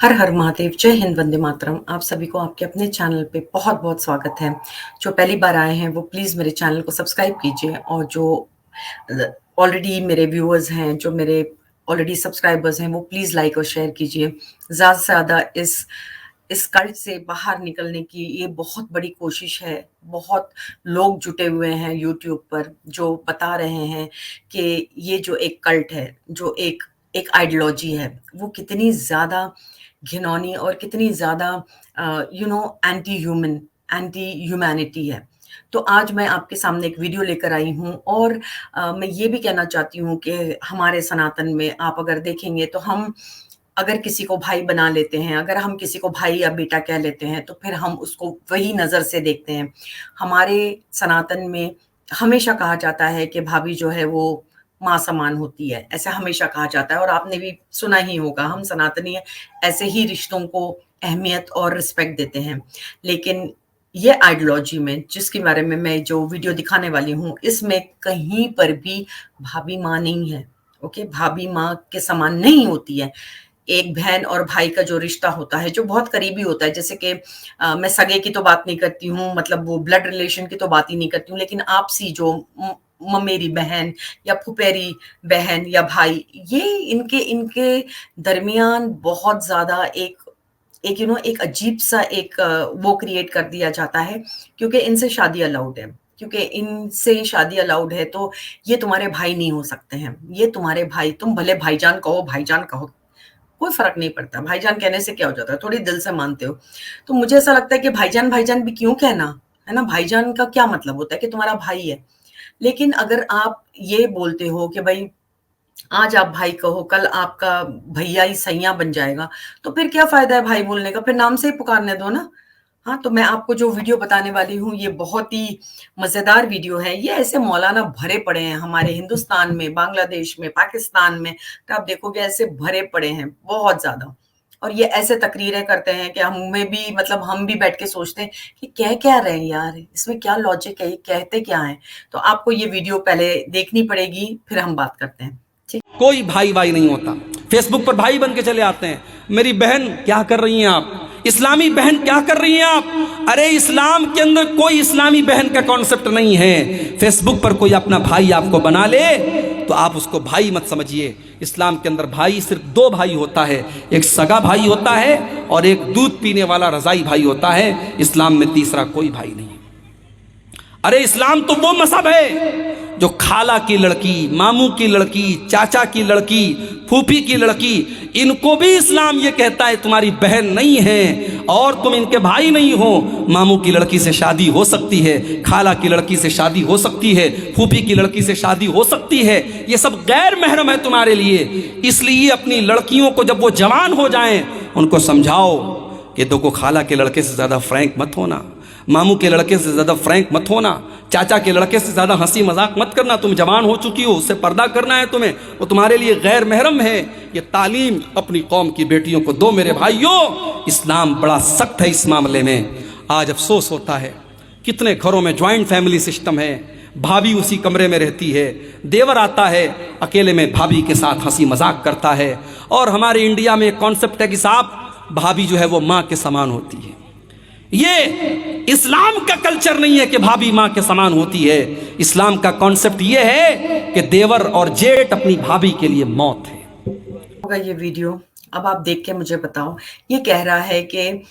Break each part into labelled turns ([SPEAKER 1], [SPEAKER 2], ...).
[SPEAKER 1] हर हर महादेव, जय हिंद, वंदे मातरम। आप सभी को आपके अपने चैनल पे बहुत बहुत स्वागत है। जो पहली बार आए हैं वो प्लीज़ मेरे चैनल को सब्सक्राइब कीजिए, और जो ऑलरेडी मेरे व्यूअर्स हैं, जो मेरे ऑलरेडी सब्सक्राइबर्स हैं, वो प्लीज़ लाइक और शेयर कीजिए। ज़्यादा से ज़्यादा इस कल्ट से बाहर निकलने की ये बहुत बड़ी कोशिश है। बहुत लोग जुटे हुए हैं यूट्यूब पर जो बता रहे हैं कि ये जो एक कल्ट है, जो एक एक आइडियोलॉजी है, वो कितनी ज़्यादा घिनौनी और कितनी ज़्यादा एंटी ह्यूमैनिटी है। तो आज मैं आपके सामने एक वीडियो लेकर आई हूँ, और मैं ये भी कहना चाहती हूँ कि हमारे सनातन में आप अगर देखेंगे तो हम अगर किसी को भाई बना लेते हैं, अगर हम किसी को भाई या बेटा कह लेते हैं, तो फिर हम उसको वही नज़र से देखते हैं। हमारे सनातन में हमेशा कहा जाता है कि भाभी जो है वो माँ समान होती है, ऐसा हमेशा कहा जाता है, और आपने भी सुना ही होगा। हम सनातनी ऐसे ही रिश्तों को अहमियत और रिस्पेक्ट देते हैं। लेकिन ये आइडियोलॉजी में जिसके बारे में मैं जो वीडियो दिखाने वाली हूँ, इसमें कहीं पर भी भाभी माँ नहीं है। ओके, भाभी माँ के समान नहीं होती है। एक बहन और भाई का जो रिश्ता होता है, जो बहुत करीबी होता है, जैसे कि मैं सगे की तो बात नहीं करती हूँ, मतलब वो ब्लड रिलेशन की तो बात ही नहीं करती हूँ, लेकिन आपसी जो ममेरी बहन या फुफेरी बहन या भाई, ये इनके इनके दरमियान बहुत ज्यादा एक एक एक अजीब सा एक वो क्रिएट कर दिया जाता है, क्योंकि इनसे शादी अलाउड है। क्योंकि इनसे शादी अलाउड है, तो ये तुम्हारे भाई नहीं हो सकते हैं। ये तुम्हारे भाई, तुम भले भाईजान कहो, कोई फ़र्क नहीं पड़ता। भाईजान कहने से क्या हो जाता है, थोड़ी दिल से मानते हो। तो मुझे ऐसा लगता है कि भाईजान, भाईजान भी क्यों कहना, है ना? भाईजान का क्या मतलब होता है कि तुम्हारा भाई है। लेकिन अगर आप ये बोलते हो कि भई आज आप भाई कहो, कल आपका भैया ही सैयां बन जाएगा, तो फिर क्या फ़ायदा है भाई बोलने का? फिर नाम से ही पुकारने दो ना। हाँ, तो मैं आपको जो वीडियो बताने वाली हूँ, ये बहुत ही मज़ेदार वीडियो है। ये ऐसे मौलाना भरे पड़े हैं हमारे हिंदुस्तान में, बांग्लादेश में, पाकिस्तान में, तो आप देखोगे ऐसे भरे पड़े हैं बहुत ज़्यादा। और ये ऐसे तकरीरें करते हैं कि हमें भी, मतलब हम भी बैठ के सोचते हैं कि कह क्या रहे हैं यार, इसमें क्या लॉजिक है, ये कहते क्या हैं? तो आपको ये वीडियो पहले देखनी पड़ेगी, फिर हम बात करते हैं। ठीक?
[SPEAKER 2] कोई भाई भाई नहीं होता। फेसबुक पर भाई बन के चले आते हैं। मेरी बहन क्या कर रही हैं आप, इस्लामी बहन क्या कर रही हैं आप। अरे इस्लाम के अंदर कोई इस्लामी बहन का कॉन्सेप्ट नहीं है। फेसबुक पर कोई अपना भाई आपको बना ले तो आप उसको भाई मत समझिए। इस्लाम के अंदर भाई सिर्फ दो भाई होता है, एक सगा भाई होता है और एक दूध पीने वाला रजाई भाई होता है। इस्लाम में तीसरा कोई भाई नहीं। अरे इस्लाम तो वो मजहब है जो खाला की लड़की, मामू की लड़की, चाचा की लड़की, फूफी की लड़की, इनको भी इस्लाम ये कहता है तुम्हारी बहन नहीं है और तुम इनके भाई नहीं हो। मामू की लड़की से शादी हो सकती है, खाला की लड़की से शादी हो सकती है, फूफी की लड़की से शादी हो सकती है। ये सब गैर महरम है तुम्हारे लिए। इसलिए अपनी लड़कियों को जब वो जवान हो जाएं, उनको समझाओ कि देखो, खाला के लड़के से ज़्यादा फ्रैंक मत होना, मामू के लड़के से ज़्यादा फ्रैंक मत होना, चाचा के लड़के से ज़्यादा हंसी मजाक मत करना। तुम जवान हो चुकी हो, उससे पर्दा करना है तुम्हें, वो तुम्हारे लिए गैर महरम है। ये तालीम अपनी कौम की बेटियों को दो मेरे भाइयों। इस्लाम बड़ा सख्त है इस मामले में। आज अफसोस होता है कितने घरों में जॉइंट फैमिली सिस्टम है, भाभी उसी कमरे में रहती है, देवर आता है अकेले में भाभी के साथ हंसी मजाक करता है। और हमारे इंडिया में एक कॉन्सेप्ट है कि साहब भाभी जो है वो माँ के समान होती है। ये इस्लाम का कल्चर नहीं है कि भाभी मां के समान होती है। इस्लाम का कॉन्सेप्ट ये है कि देवर और जेठ अपनी भाभी के लिए मौत है।
[SPEAKER 1] होगा ये वीडियो, अब आप देख के मुझे बताओ। ये कह रहा है कि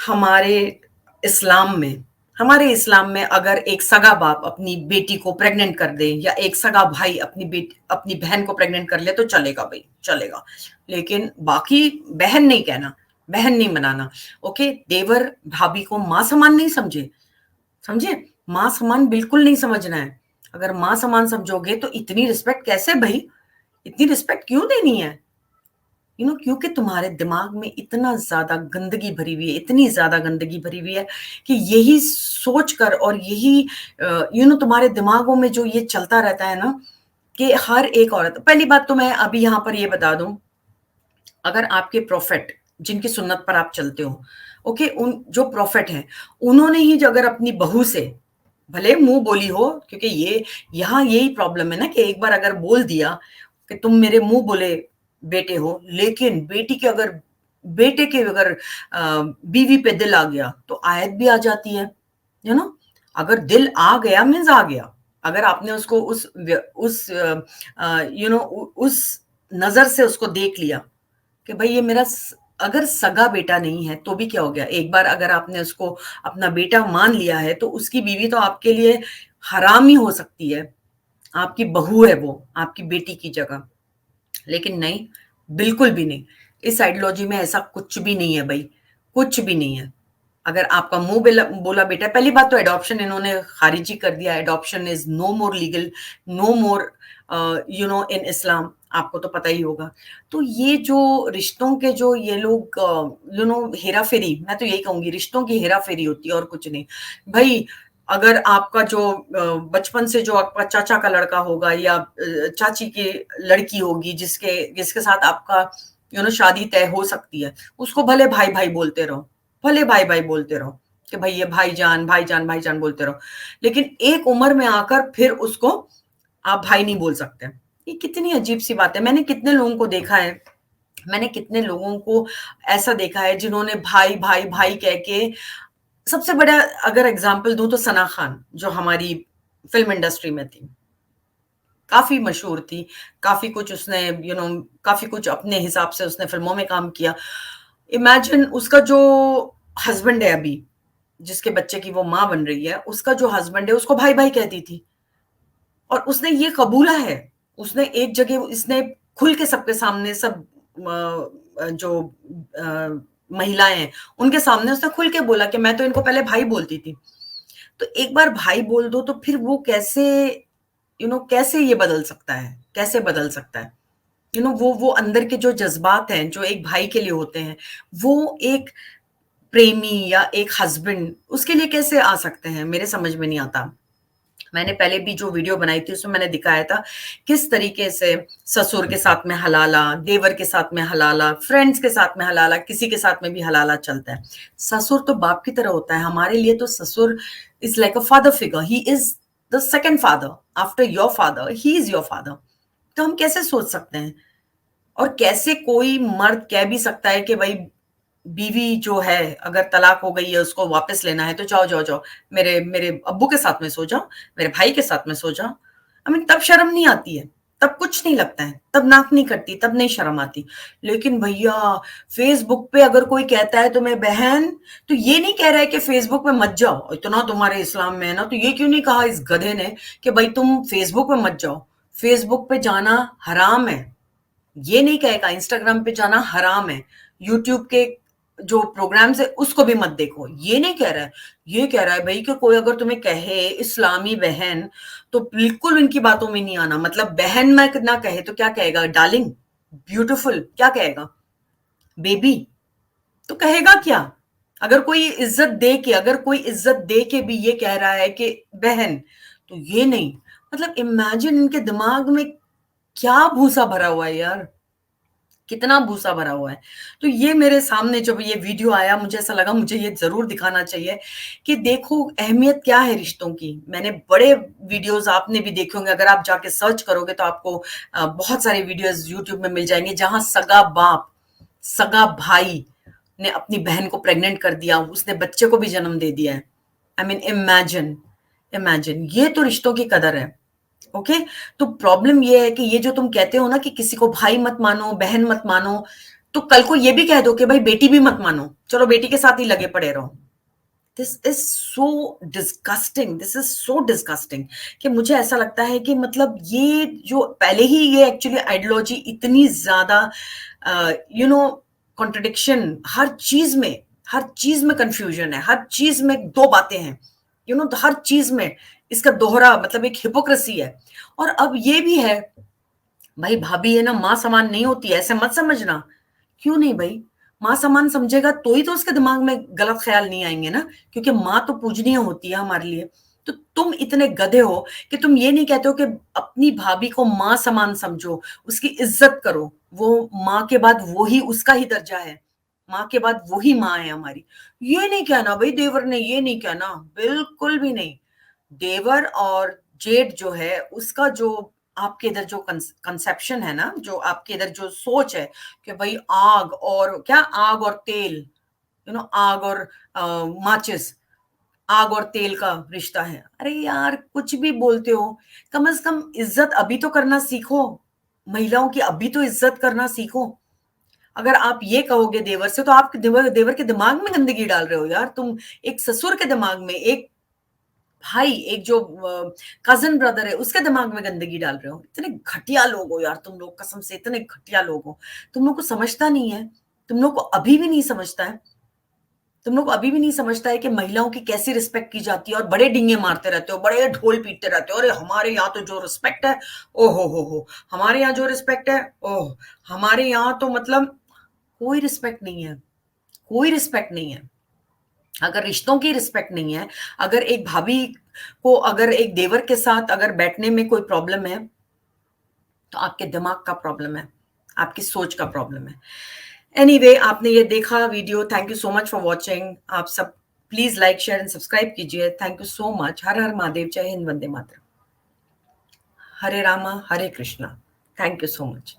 [SPEAKER 1] हमारे इस्लाम में हमारे इस्लाम में अगर एक सगा बाप अपनी बेटी को प्रेग्नेंट कर दे, या एक सगा भाई अपनी बहन को प्रेग्नेंट कर ले, तो चलेगा भाई, चलेगा। लेकिन बाकी बहन नहीं कहना, बहन नहीं बनाना। ओके, देवर भाभी को माँ समान नहीं समझे, समझे? माँ समान बिल्कुल नहीं समझना है। अगर माँ समान समझोगे तो इतनी रिस्पेक्ट कैसे भाई? इतनी रिस्पेक्ट क्यों देनी है? क्योंकि तुम्हारे दिमाग में इतना ज्यादा गंदगी भरी हुई है, इतनी ज्यादा गंदगी भरी हुई है कि यही सोच कर, और यही तुम्हारे दिमागों में जो ये चलता रहता है ना, कि हर एक औरत। पहली बात तो मैं अभी यहाँ पर ये बता दूं, अगर आपके प्रोफेट जिनकी सुन्नत पर आप चलते हो, ओके, उन जो प्रोफेट हैं, उन्होंने ही जो अगर अपनी बहू से भले मुंह बोली हो, क्योंकि ये यहाँ यही प्रॉब्लम है ना, कि एक बार अगर बोल दिया कि तुम मेरे मुंह बोले बेटे हो, लेकिन बेटी के अगर बेटे के अगर बीवी पे दिल आ गया तो आयत भी आ जाती है, यू नो। अगर दिल आ गया मीन्स आ गया। अगर आपने उसको उस यू नो उस नजर से उसको देख लिया कि भाई ये मेरा अगर सगा बेटा नहीं है तो भी क्या हो गया, एक बार अगर आपने उसको अपना बेटा मान लिया है तो उसकी बीवी तो आपके लिए हराम ही हो सकती है, आपकी बहू है वो, आपकी बेटी की जगह। लेकिन नहीं, बिल्कुल भी नहीं। इस आइडियोलॉजी में ऐसा कुछ भी नहीं है भाई, कुछ भी नहीं है। अगर आपका मुंह बोला बेटा, पहली बात तो एडॉप्शन इन्होंने खारिज ही कर दिया। Adoption is no more legal, no more in Islam, आपको तो पता ही होगा। तो ये जो रिश्तों के जो ये लोग हेरा फेरी, मैं तो यही कहूंगी रिश्तों की हेरा फेरी होती है और कुछ नहीं भाई। अगर आपका जो बचपन से जो आपका चाचा का लड़का होगा या चाची की लड़की होगी जिसके जिसके साथ आपका शादी तय हो सकती है, उसको भले भाई भाई बोलते रहो, भले भाई भाई बोलते रहो कि भाई ये भाईजान भाईजान भाईजान बोलते रहो, लेकिन एक उम्र में आकर फिर उसको आप भाई नहीं बोल सकते। ये कितनी अजीब सी बात है। मैंने कितने लोगों को देखा है, मैंने कितने लोगों को ऐसा देखा है जिन्होंने भाई भाई भाई कह के, सबसे बड़ा अगर एग्जाम्पल दूं तो सना खान जो हमारी फिल्म इंडस्ट्री में थी, काफी मशहूर थी, काफी कुछ उसने काफी कुछ अपने हिसाब से उसने फिल्मों में काम किया। इमेजिन उसका जो हस्बैंड है अभी, जिसके बच्चे की वो माँ बन रही है, उसका जो हस्बैंड है उसको भाई भाई कहती थी और उसने ये कबूला है। उसने एक जगह इसने खुल के सबके सामने सब जो महिलाएं हैं उनके सामने उसने खुल के बोला कि मैं तो इनको पहले भाई बोलती थी। तो एक बार भाई बोल दो तो फिर वो कैसे कैसे ये बदल सकता है, कैसे बदल सकता है? वो अंदर के जो जज्बात हैं जो एक भाई के लिए होते हैं, वो एक प्रेमी या एक हस्बैंड उसके लिए कैसे आ सकते हैं, मेरे समझ में नहीं आता। मैंने पहले भी जो वीडियो बनाई थी उसमें मैंने दिखाया था किस तरीके से ससुर के साथ में हलाला, देवर के साथ में हलाला, फ्रेंड्स के साथ में हलाला, किसी के साथ में भी हलाला चलता है। ससुर तो बाप की तरह होता है हमारे लिए, तो ससुर is like a father figure, he is the second father after your father, he is your father. तो हम कैसे सोच सकते हैं और कैसे कोई मर्द कह भी सकता है कि भाई बीवी जो है अगर तलाक हो गई है उसको वापस लेना है तो जाओ जाओ जाओ, मेरे मेरे अब्बू के साथ में सो जाओ, मेरे भाई के साथ में सो जाओ। आई मीन तब शर्म नहीं आती है, तब कुछ नहीं लगता है, तब नाक नहीं कटती, तब नहीं शर्म आती। लेकिन भैया फेसबुक पे अगर कोई कहता है तुम्हें बहन, तो ये नहीं कह रहा है कि फेसबुक पे मत जाओ, इतना तुम्हारे इस्लाम में है ना, तो ये क्यों नहीं कहा इस गधे ने कि भाई तुम फेसबुक पे मत जाओ, फेसबुक पे जाना हराम है। ये नहीं कहेगा इंस्टाग्राम पे जाना हराम है, यूट्यूब के जो प्रोग्राम्स है उसको भी मत देखो, ये नहीं कह रहा है। ये कह रहा है भाई कि कोई अगर तुम्हें कहे इस्लामी बहन तो बिल्कुल इनकी बातों में नहीं आना। मतलब बहन मैं ना कहे तो क्या कहेगा, डार्लिंग, ब्यूटीफुल, क्या कहेगा, बेबी, तो कहेगा क्या? अगर कोई इज्जत दे के, अगर कोई इज्जत दे के भी ये कह रहा है कि बहन, तो ये नहीं। मतलब इमेजिन इनके दिमाग में क्या भूसा भरा हुआ है यार, कितना भूसा भरा हुआ है। तो ये मेरे सामने जब ये वीडियो आया मुझे ऐसा लगा मुझे ये जरूर दिखाना चाहिए कि देखो अहमियत क्या है रिश्तों की। मैंने बड़े वीडियोस आपने भी देखे होंगे, अगर आप जाके सर्च करोगे तो आपको बहुत सारे वीडियोस यूट्यूब में मिल जाएंगे जहां सगा बाप, सगा भाई ने अपनी बहन को प्रेग्नेंट कर दिया, उसने बच्चे को भी जन्म दे दिया है। आई मीन इमेजिन, इमेजिन, ये तो रिश्तों की कदर है। ओके, तो प्रॉब्लम ये है कि ये जो तुम कहते हो ना कि किसी को भाई मत मानो, बहन मत मानो, तो कल को ये भी कह दो कि भाई बेटी भी मत मानो, चलो बेटी के साथ ही लगे पड़े रहो। This is so disgusting, this is so disgusting कि मुझे ऐसा लगता है कि मतलब ये जो पहले ही ये एक्चुअली आइडियोलॉजी इतनी ज्यादा कॉन्ट्रडिक्शन, हर चीज में कंफ्यूजन है, हर चीज में दो बातें हैं, हर चीज में इसका दोहरा मतलब एक हिपोक्रेसी है। और अब ये भी है भाई, भाभी है ना माँ समान नहीं होती है, ऐसे मत समझना। क्यों नहीं भाई, माँ समान समझेगा तो ही तो उसके दिमाग में गलत ख्याल नहीं आएंगे ना, क्योंकि माँ तो पूजनीय होती है हमारे लिए। तो तुम इतने गधे हो कि तुम ये नहीं कहते हो कि अपनी भाभी को माँ समान समझो, उसकी इज्जत करो, वो माँ के बाद वो ही उसका ही दर्जा है, माँ के बाद वही माँ है हमारी। ये नहीं कहना भाई देवर ने, ये नहीं कहना, बिल्कुल भी नहीं। देवर और जेठ जो है उसका जो आपके इधर जो कंसेप्शन है ना, जो आपके इधर जो सोच है कि भाई आग और क्या, आग और तेल, आग और माचिस, आग और तेल का रिश्ता है। अरे यार कुछ भी बोलते हो, कम से कम इज्जत अभी तो करना सीखो। महिलाओं की अभी तो इज्जत करना सीखो। अगर आप ये कहोगे देवर से, तो आप देवर के दिमाग में गंदगी डाल रहे हो यार। तुम एक ससुर के दिमाग में, एक भाई, एक जो कजन ब्रदर है, उसके दिमाग में गंदगी डाल रहे हो। इतने घटिया लोग हो यार तुम लोग, कसम से इतने घटिया लोग हो। तुम लोग को समझता नहीं है, तुम लोग को अभी भी नहीं समझता है, तुम लोग अभी भी नहीं समझता है कि महिलाओं की कैसी रिस्पेक्ट की जाती है। और बड़े डींगे मारते रहते हो, बड़े ढोल पीटते रहते हो, अरे हमारे यहाँ तो जो रिस्पेक्ट है, ओ हो, हमारे यहाँ जो रिस्पेक्ट है, ओह, हमारे यहाँ तो मतलब कोई रिस्पेक्ट नहीं है, कोई रिस्पेक्ट नहीं है। अगर रिश्तों की रिस्पेक्ट नहीं है, अगर एक भाभी को, अगर एक देवर के साथ अगर बैठने में कोई प्रॉब्लम है, तो आपके दिमाग का प्रॉब्लम है, आपकी सोच का प्रॉब्लम है। एनीवे, आपने ये देखा video, thank you so much for watching. आप सब please like, share and subscribe कीजिए। Thank you so much. हर हर महादेव, जय हिंद, वंदे मातरम। हरे रामा हरे Krishna. Thank you so much.